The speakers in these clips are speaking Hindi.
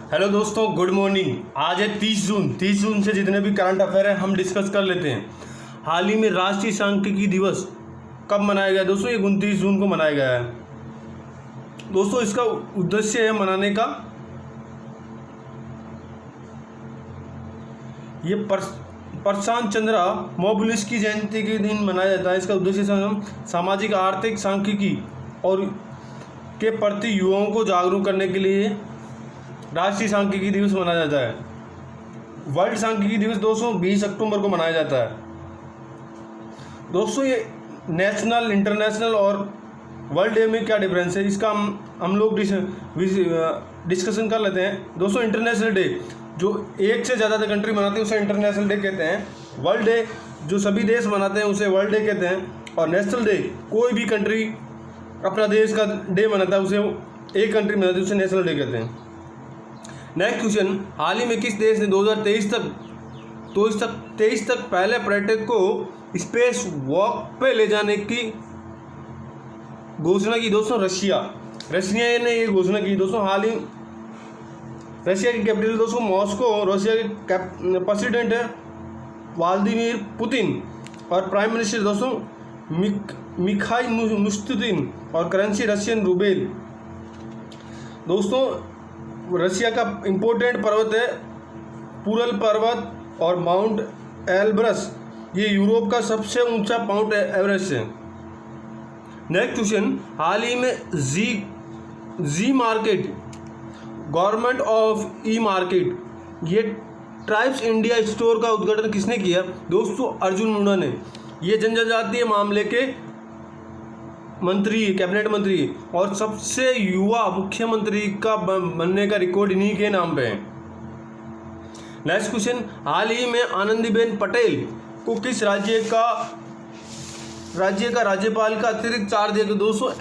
हेलो दोस्तों, गुड मॉर्निंग। आज है 30 जून। 30 जून से जितने भी करंट अफेयर है हम डिस्कस कर लेते हैं। हाल ही में राष्ट्रीय सांख्यिकी दिवस कब मनाया गया दोस्तों? ये 29 जून को मनाया गया है दोस्तों। इसका उद्देश्य है मनाने का, ये प्रशांत चंद्र मोबलिस की जयंती के दिन मनाया जाता है। इसका उद्देश्य हम सामाजिक आर्थिक सांख्यिकी और के प्रति युवाओं को जागरूक करने के लिए राष्ट्रीय सांख्यिकी दिवस मनाया जाता है। वर्ल्ड सांख्यिकी दिवस दोस्तों 20 अक्टूबर को मनाया जाता है दोस्तों। ये नेशनल, इंटरनेशनल और वर्ल्ड डे में क्या डिफरेंस है, इसका हम लोग डिस्कशन कर लेते हैं दोस्तों। इंटरनेशनल डे जो एक से ज़्यादा कंट्री मनाते हैं उसे इंटरनेशनल डे कहते हैं। वर्ल्ड डे जो सभी देश मनाते हैं उसे वर्ल्ड डे कहते हैं। और नेशनल डे कोई भी कंट्री अपना देश का डे मनाता है, उसे एक कंट्री मनाती है, उसे नेशनल डे कहते हैं। नेक्स्ट क्वेश्चन, हाल ही में किस देश ने 2023 तक पहले पर्यटक को स्पेस वॉक पे ले जाने की घोषणा की दोस्तों? रशिया ने ये घोषणा की दोस्तों। हाल ही रशिया की कैपिटल दोस्तों मॉस्को, रशिया के प्रेसिडेंट है व्लादिमीर पुतिन और प्राइम मिनिस्टर दोस्तों मिखाइल मुश्तुदिन और करेंसी रशियन रूबेल। दोस्तों रशिया का इम्पोर्टेंट पर्वत है पुरल पर्वत और माउंट एल्ब्रस। ये यूरोप का सबसे ऊंचा माउंट एवरेस्ट है। नेक्स्ट क्वेश्चन, हाल ही में G market, government of e market, ये ट्राइब्स इंडिया स्टोर का उद्घाटन किसने किया दोस्तों? अर्जुन मुंडा ने। ये जनजातीय मामले के मंत्री, कैबिनेट मंत्री और सबसे युवा मुख्यमंत्री का बनने का रिकॉर्ड इन्हीं के नाम पे है। नेक्स्ट क्वेश्चन, हाल ही में आनंदीबेन पटेल को किस राज्य का राज्यपाल का अतिरिक्त चार्ज दिया गया दोस्तों?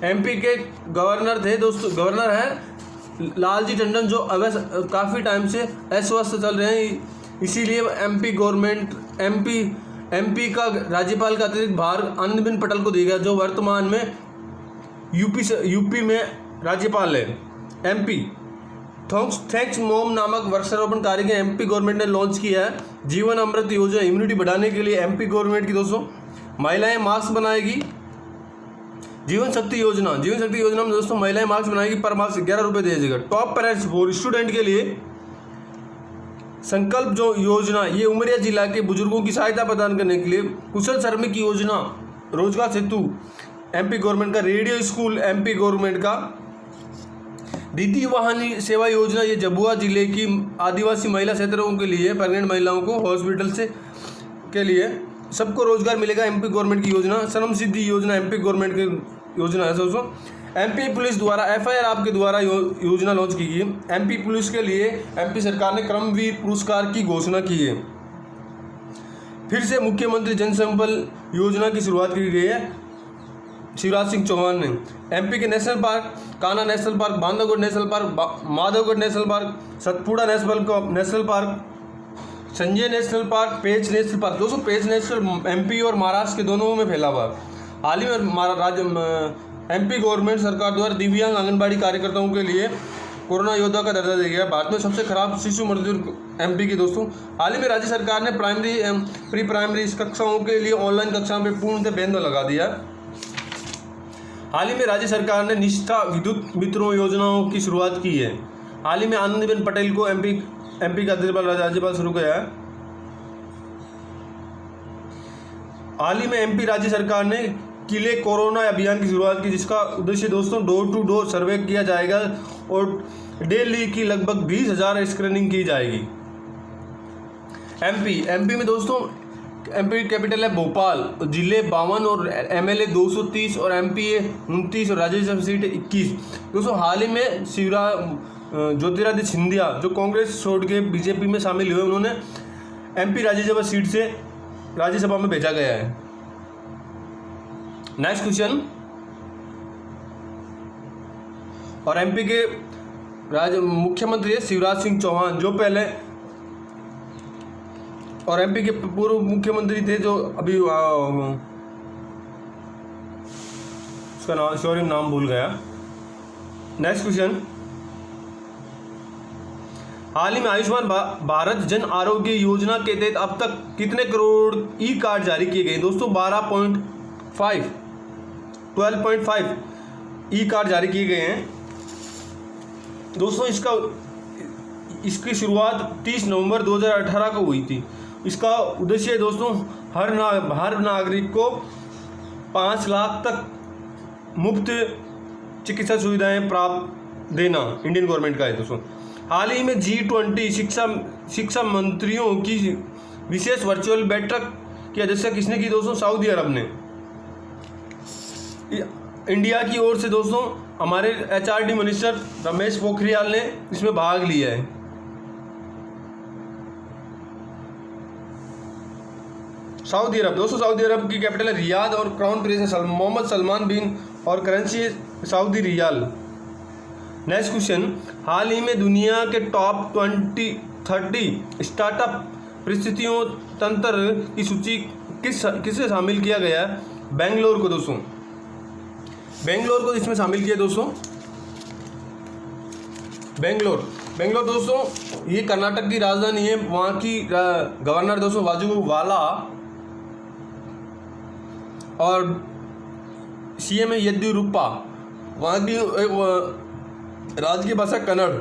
एमपी के गवर्नर थे दोस्तों, गवर्नर हैं लालजी टंडन, जो काफ़ी टाइम से अस्वस्थ चल रहे हैं, इसीलिए एमपी का राज्यपाल का अतिरिक्त भार आनंदीबेन पटेल को दिया गया, जो वर्तमान में यूपी में राज्यपाल है। एमपी थैंक्स मोम नामक वृक्षारोपण कार्य एमपी गवर्नमेंट ने लॉन्च किया है। जीवन अमृत योजना, इम्यूनिटी बढ़ाने के लिए एमपी गवर्नमेंट की दोस्तों महिलाएं मास्क बनाएगी। जीवन शक्ति योजना में दोस्तों महिलाएं मास्क बनाएगी, पर मास्क 11 रुपये दिया जाएगा। टॉप पेरेंट्स फॉर स्टूडेंट के लिए संकल्प जो योजना, ये उमरिया जिला के बुजुर्गों की सहायता प्रदान करने के लिए। कुशल श्रमिक योजना, रोजगार सेतु एमपी गवर्नमेंट का। रेडियो स्कूल एमपी गवर्नमेंट का। दीदी वाहन सेवा योजना, ये जबुआ जिले की आदिवासी महिला क्षेत्रों के लिए, प्रेग्नेंट महिलाओं को हॉस्पिटल से के लिए सबको रोजगार मिलेगा, एमपी गवर्नमेंट की योजना। श्रम सिद्धि योजना एमपी गवर्नमेंट की योजना है दोस्तों। एमपी पुलिस द्वारा एफआईआर आपके द्वारा योजना लॉन्च की गई। एमपी पुलिस के लिए एमपी सरकार ने क्रमवीर पुरस्कार की घोषणा की है। फिर से मुख्यमंत्री जनसंपर्क योजना की शुरुआत की गई है शिवराज सिंह चौहान ने। एमपी के national park, Kanha national park, Bandhavgarh national park, Madhavgarh national park, Satpura national park, Sanjay national park, Pench national park. दोस्तों पेंच नेशनल एमपी और महाराष्ट्र के दोनों में फैला हुआ। हाल ही में एमपी गवर्नमेंट सरकार द्वारा दिव्यांग आंगनबाड़ी कार्यकर्ताओं के लिए कोरोना योद्धा का दर्जा दिया गया। भारत में सबसे खराब शिशु मृत्यु एमपी की दोस्तों। हाल ही में राज्य सरकार ने प्री प्राइमरी कक्षाओं के लिए ऑनलाइन कक्षाओं पर पूर्णतः बैन लगा दिया। हाल ही में राज्य सरकार ने निष्ठा विद्युत मित्रों योजनाओं की शुरुआत की है। हाल ही में आनंदीबेन पटेल को एमपी का राज्यपाल शुरू किया है। हाल ही में एमपी राज्य सरकार ने किले कोरोना अभियान की शुरुआत की, जिसका उद्देश्य दोस्तों डोर टू डोर सर्वे किया जाएगा और डेली की लगभग 20,000 स्क्रीनिंग की जाएगी। एमपी में दोस्तों एमपी कैपिटल है भोपाल, जिले 52 और एमएलए 230 और एमपीए 29 और राज्यसभा सीट 21। दोस्तों हाल ही में ज्योतिरादित्य सिंधिया जो कांग्रेस छोड़ के बीजेपी में शामिल हुए, उन्होंने एमपी राज्यसभा सीट से राज्यसभा में भेजा गया है। नेक्स्ट क्वेश्चन, और एमपी के मुख्यमंत्री है शिवराज सिंह चौहान, जो पहले और एमपी के पूर्व मुख्यमंत्री थे, जो अभी उसका नाम भूल गया। नेक्स्ट क्वेश्चन, हाल ही में आयुष्मान भारत जन आरोग्य योजना के तहत अब तक कितने करोड़ ई कार्ड जारी किए गए दोस्तों? 12.5 ई कार्ड जारी किए गए हैं दोस्तों। इसकी शुरुआत 30 नवंबर 2018 को हुई थी। इसका उद्देश्य है दोस्तों हर नागरिक को 5 लाख तक मुफ्त चिकित्सा सुविधाएं प्राप्त देना इंडियन गवर्नमेंट का है दोस्तों। हाल ही में G20 शिक्षा मंत्रियों की विशेष वर्चुअल बैठक की अध्यक्षता किसने की दोस्तों? सऊदी अरब ने। इंडिया की ओर से दोस्तों हमारे HRD मिनिस्टर रमेश पोखरियाल ने इसमें भाग लिया है। सऊदी अरब दोस्तों, सऊदी अरब की कैपिटल है रियाद और क्राउन प्रिंस है मोहम्मद सलमान बिन और करेंसी है सऊदी रियाल। नेक्स्ट क्वेश्चन, हाल ही में दुनिया के टॉप 30 स्टार्टअप परिस्थितियों तंत्र की सूची किससे शामिल किया गया है? बेंगलोर को दोस्तों, बेंगलोर को इसमें शामिल किया दोस्तों। बेंगलोर दोस्तों ये कर्नाटक की राजधानी है। वहाँ की गवर्नर दोस्तों वाजुवाला और CM है येदियुरप्पा। वहाँ की राज्य की भाषा कन्नड़।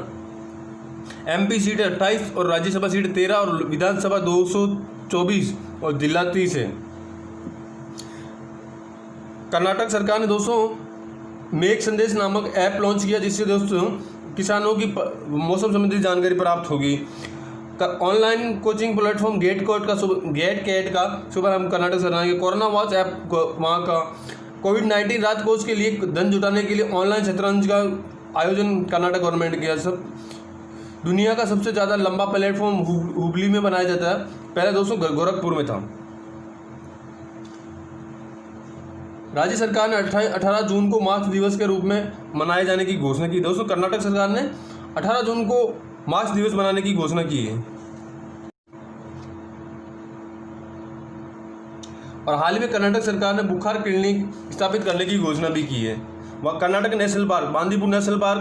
MP सीट 28 और राज्यसभा सीट 13 और विधानसभा 224 और जिला 30 है। कर्नाटक सरकार ने दोस्तों मेक संदेश नामक ऐप लॉन्च किया जिससे दोस्तों किसानों की मौसम संबंधी जानकारी प्राप्त होगी। Online coaching platform get CAT का शुभारंभ कर्नाटक सरकार के कोरोना वॉच ऐप वहाँ का कोविड-19 राहत कोष के लिए धन जुटाने के लिए ऑनलाइन शतरंज का आयोजन कर्नाटक गवर्नमेंट किया। सब दुनिया का सबसे ज़्यादा लंबा प्लेटफॉर्म हुबली में बनाया जाता है। पहले दोस्तों गोरखपुर में था। राज्य सरकार ने 18 जून को मार्क्स दिवस के रूप में मनाए जाने की घोषणा की। दोस्तों कर्नाटक सरकार ने 18 जून को मार्क्स दिवस मनाने की घोषणा की है। और हाल ही में कर्नाटक सरकार ने बुखार क्लिनिक स्थापित करने की घोषणा भी की है। वह Karnataka national park, Bandipur national park,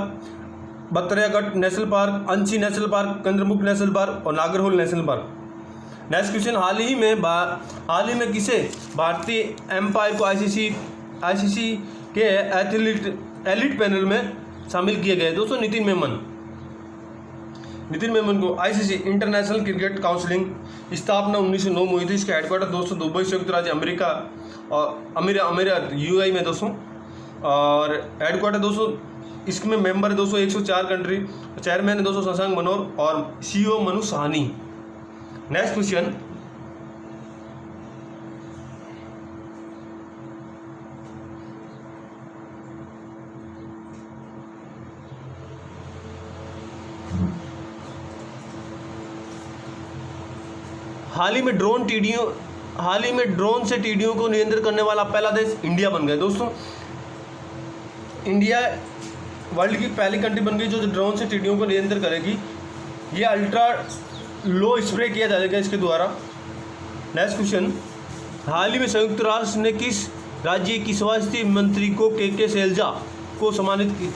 बत्तरागढ़ national park, Anshi national park, Kudremukh national park और Nagarhole national park. Next question, हाल ही में किसे भारतीय एम्पायर को आईसीसी के एलिट पैनल में शामिल किया गया है? दोस्तों नितिन मेमन को। आईसीसी इंटरनेशनल क्रिकेट काउंसिलिंग स्थापना 1909 में हुई थी। इसका हेडक्वार्टर दोस्तों दुबई संयुक्त राज्य अमेरिका और अमीरात UAE में दोस्तों। और हेडक्वार्टर दोस्तों इसमें मेंबर है दोस्तों 104 कंट्री। चेयरमैन है दोस्तों शशांक मनोहर और CEO Manu Sawhney. Next question, हाल ही में ड्रोन से टिड्डियों को नियंत्रित करने वाला पहला देश इंडिया बन गया। दोस्तों इंडिया वर्ल्ड की पहली कंट्री बन गई जो ड्रोन से टिड्डियों को नियंत्रित करेगी। ये अल्ट्रा लो स्प्रे किया जाएगा इसके द्वारा। नेक्स्ट क्वेश्चन, हाल ही में संयुक्त राष्ट्र ने किस राज्य की स्वास्थ्य मंत्री को के शैलजा को सम्मानित की?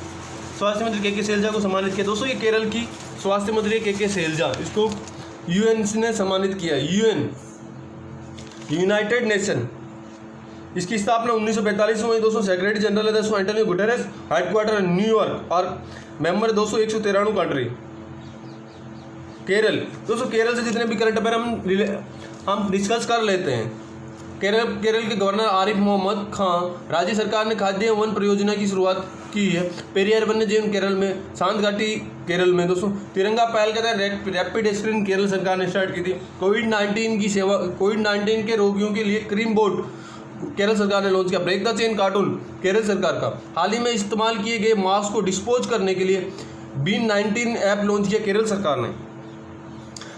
स्वास्थ्य मंत्री के शैलजा को सम्मानित किया। दोस्तों ये केरल की स्वास्थ्य मंत्री के शैलजा, इसको UN ने सम्मानित किया। यूनाइटेड नेशन, इसकी स्थापना 1945 में हुई दोस्तों। सेक्रेटरी जनरल है दोस्तों एंटोनियो गुटेरेस। हेडक्वार्टर न्यूयॉर्क और मेंबर दोस्तों 193 कंट्री। केरल दोस्तों, केरल से जितने भी करंट अफेयर हम डिस्कस कर लेते हैं। केरल के गवर्नर आरिफ मोहम्मद खान। राज्य सरकार ने खाद्य वन परियोजना की शुरुआत की है पेरियार वन्यजीव केरल में, शांत घाटी केरल में। दोस्तों तिरंगा पहल के तहत रैपिड स्क्रीन केरल सरकार ने स्टार्ट की थी। कोविड-19 के रोगियों के लिए क्रीम बोर्ड केरल सरकार ने लॉन्च किया। Break the chain cartoon Kerala सरकार का। हाल ही में इस्तेमाल किए गए मास्क को डिस्पोज करने के लिए BIN19 ऐप लॉन्च किया केरल सरकार ने।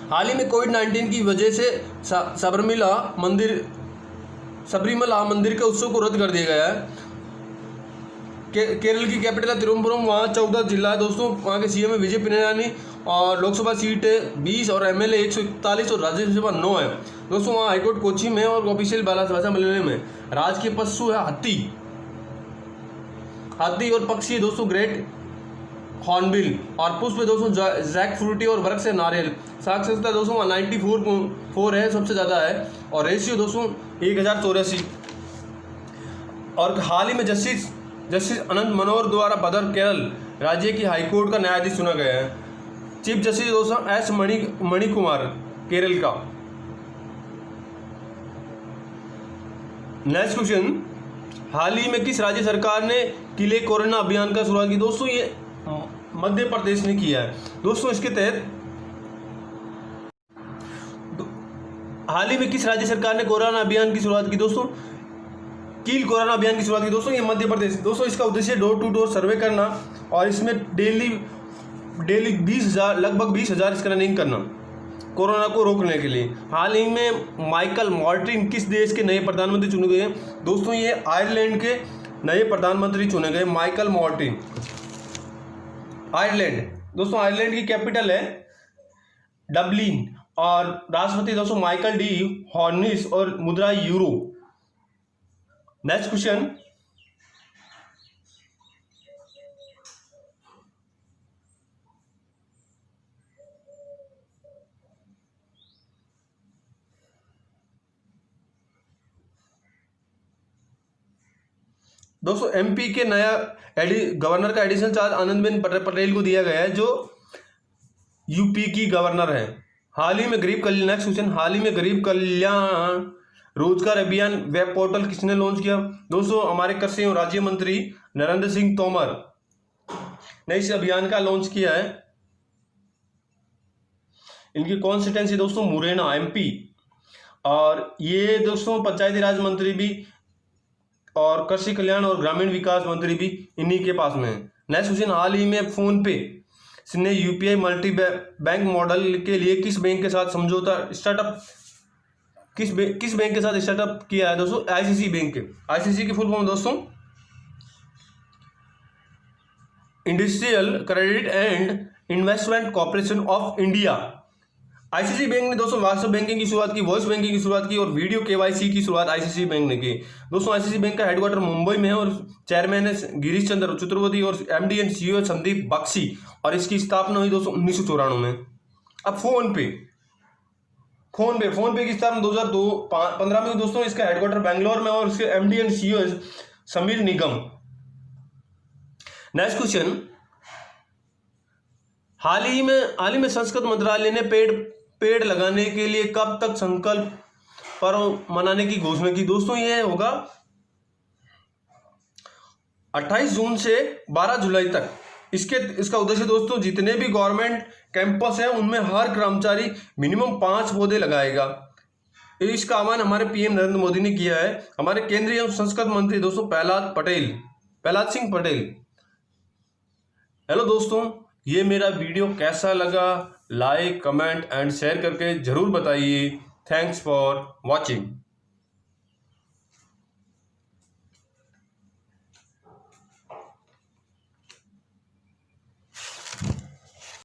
हाल ही में कोविड-19 की वजह से सबरीमला मंदिर के उत्सव को रद्द कर दिया गया है। केरल की कैपिटल है तिरुवनंतपुरम। वहाँ 14 जिला है दोस्तों। वहाँ के CM है विजय पिनारानी और लोकसभा सीट 20 और MLA 141 और राज्यसभा 9 है दोस्तों। वहाँ हाईकोर्ट कोची में और ऑफिशियल भाषा मलयालम में। राज के पशु है हाथी और पक्षी है दोस्तों ग्रेट हॉर्नबिल। और पुष्प दोस्तों जैक फ्रूटी और वृक्ष है नारियल। साक्षरता दोस्तों 94.4 है, सबसे ज़्यादा है। और रेशियो दोस्तों 1084। और हाल ही में जस्टिस अनंत मनोहर द्वारा बदर केरल राज्य की हाईकोर्ट का न्यायाधीश चुना गया है। चीफ जस्टिस दोस्तों एस मणिकुमार केरल का। नेक्स्ट क्वेश्चन, हाल ही में किस राज्य सरकार ने किले कोरोना अभियान का शुरुआत की? दोस्तों ये मध्य प्रदेश ने किया है। दोस्तों इसके तहत हाल ही में किस राज्य सरकार ने कोरोना अभियान की शुरुआत की? दोस्तों कील कोरोना अभियान की शुरुआत की। दोस्तों ये मध्य प्रदेश। दोस्तों इसका उद्देश्य डोर टू डोर सर्वे करना और इसमें डेली 20,000 लगभग 20,000 स्क्रीनिंग करना कोरोना को रोकने के लिए। हाल ही में माइकल मार्टिन किस देश के नए प्रधानमंत्री चुने गए हैं? दोस्तों ये आयरलैंड के नए प्रधानमंत्री चुने गए, माइकल मार्टिन। आयरलैंड दोस्तों, आयरलैंड की कैपिटल है डबलिन और राष्ट्रपति दोस्तों माइकल डी हॉर्निस और मुद्रा यूरो। नेक्स्ट क्वेश्चन, दोस्तों एमपी के नया गवर्नर का एडिशनल चार्ज आनंदीबेन पटेल को दिया गया है, जो यूपी की गवर्नर है। हाल ही में गरीब कल्याण, नेक्स्ट क्वेश्चन, हाल ही में गरीब कल्याण रोजगार अभियान वेब पोर्टल किसने लॉन्च किया? दोस्तों हमारे कृषि एवं राज्य मंत्री नरेंद्र सिंह तोमर ने इस अभियान का लॉन्च किया है। इनकी कॉन्स्टिट्यूंसी दोस्तों मुरैना एमपी। और ये दोस्तों पंचायती राज मंत्री भी और कृषि कल्याण और ग्रामीण विकास मंत्री भी इन्हीं के पास में है। नेक्स्ट क्वेश्चन, हाल ही में फोन पे ने यूपीआई मल्टी बैंक मॉडल के लिए किस बैंक के साथ समझौता स्टार्टअप किस बैंक के साथ स्टार्टअप किया है? दोस्तों आईसीसी बैंक के। आईसीसी की फुल फॉर्म दोस्तों industrial credit and investment corporation of India. ICC bank ने दोस्तों व्हाट्सएप बैंकिंग की शुरुआत की, वॉइस बैंकिंग की शुरुआत की और वीडियो केवाईसी की शुरुआत आईसीसी बैंक ने की। दोस्तों आईसीसी बैंक का हेडक्वार्टर मुंबई में है और चेयरमैन है गिरीश चंद्र चतुर्वेदी और MD and CEO Sandeep Bakhshi. और इसकी स्थापना हुई दोस्तों 1994 में। अब फोन पे की स्थापना 2015 में दोस्तों। इसका हेडक्वार्टर बैंगलोर में और इसके MD and CEO Sameer Nigam. Next question, हाल ही में संस्कृत मंत्रालय ने पेड़ लगाने के लिए कब तक संकल्प पर्व मनाने की घोषणा की? दोस्तों ये होगा 28 जून से 12 जुलाई तक। इसका उद्देश्य दोस्तों जितने भी गवर्नमेंट कैंपस है उनमें हर कर्मचारी मिनिमम 5 पौधे लगाएगा। इसका आह्वान हमारे पीएम नरेंद्र मोदी ने किया है। हमारे केंद्रीय एवं संस्कृत मंत्री दोस्तों प्रहलाद सिंह पटेल। हेलो दोस्तों, ये मेरा वीडियो कैसा लगा? लाइक, कमेंट एंड शेयर करके जरूर बताइए। Thanks for watching.